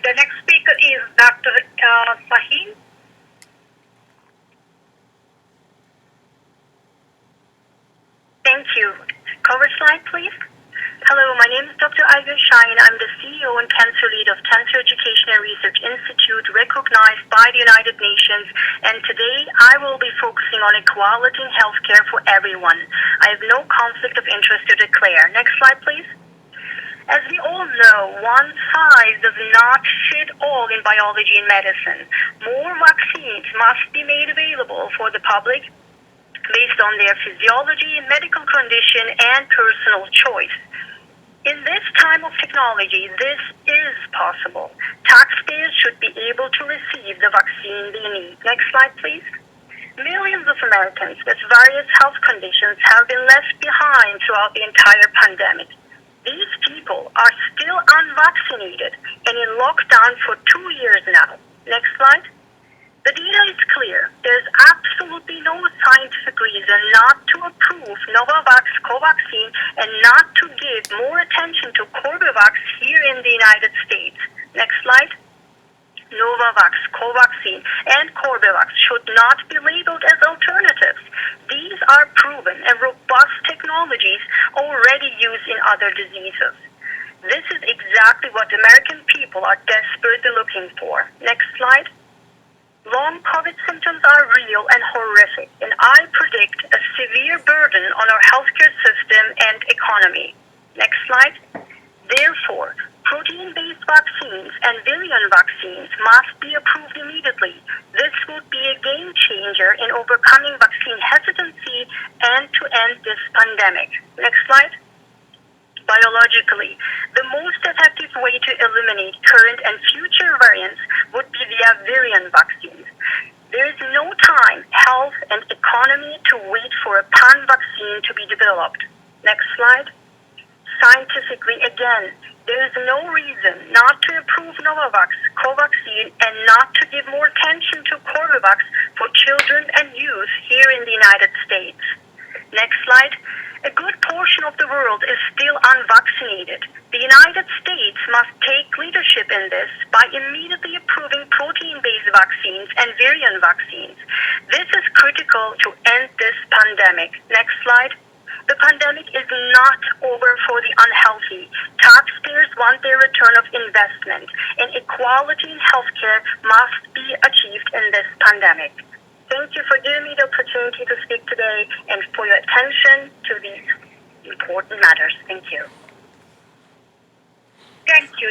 The next speaker is Dr. Sahin. Thank you. Cover slide, please. Hello, my name is Dr. Ayguen Sahin. I'm the CEO and Cancer Lead of Cancer Education and Research Institute, recognized by the United Nations. And today, I will be focusing on equality in healthcare for everyone. I have no conflict of interest to declare. Next slide, please. As we all know, one size does not fit all in biology and medicine. More vaccines must be made available for the public based on their physiology, medical condition, and personal choice. In this time of technology, this is possible. Taxpayers should be able to receive the vaccine they need. Next slide, please. Millions of Americans with various health conditions have been left behind throughout the entire pandemic. These people are still unvaccinated and in lockdown for 2 years now. Next slide. The data is clear. There's absolutely no scientific reason not to approve Novavax Covaxin and not to give more attention to Corbevax here in the United States. Next slide. Novavax, Covaxin, and Corbevax should not be labeled as alternatives. These are proven and robust technologies already used in other diseases. This is exactly what American people are desperately looking for. Next slide. Long COVID symptoms are real and horrific, and I predict a severe burden on our healthcare system and economy. Next slide. Therefore, protein-based vaccines and virion vaccines must be approved immediately. This would be a game changer in overcoming vaccine hesitancy and to end this pandemic. Next slide. Biologically, the most effective way to eliminate current and future variants would be via virion vaccines. There is no time, health, and economy to wait for a pan-vaccine to be developed. Next slide. Scientifically, again, there is no reason not to approve Novavax, Covaxin, and not to give more attention to Corbevax for children and youth here in the United States. Next slide. A good portion of the world is still unvaccinated. The United States must take leadership in this by immediately approving protein-based vaccines and virion vaccines. This is critical to end this pandemic. Next slide. The pandemic is not over for the unhealthy. Taxpayers want their return of investment, and equality in healthcare must be achieved in this pandemic. Thank you for giving me the opportunity to speak today and for your attention to these important matters. Thank you. Thank you.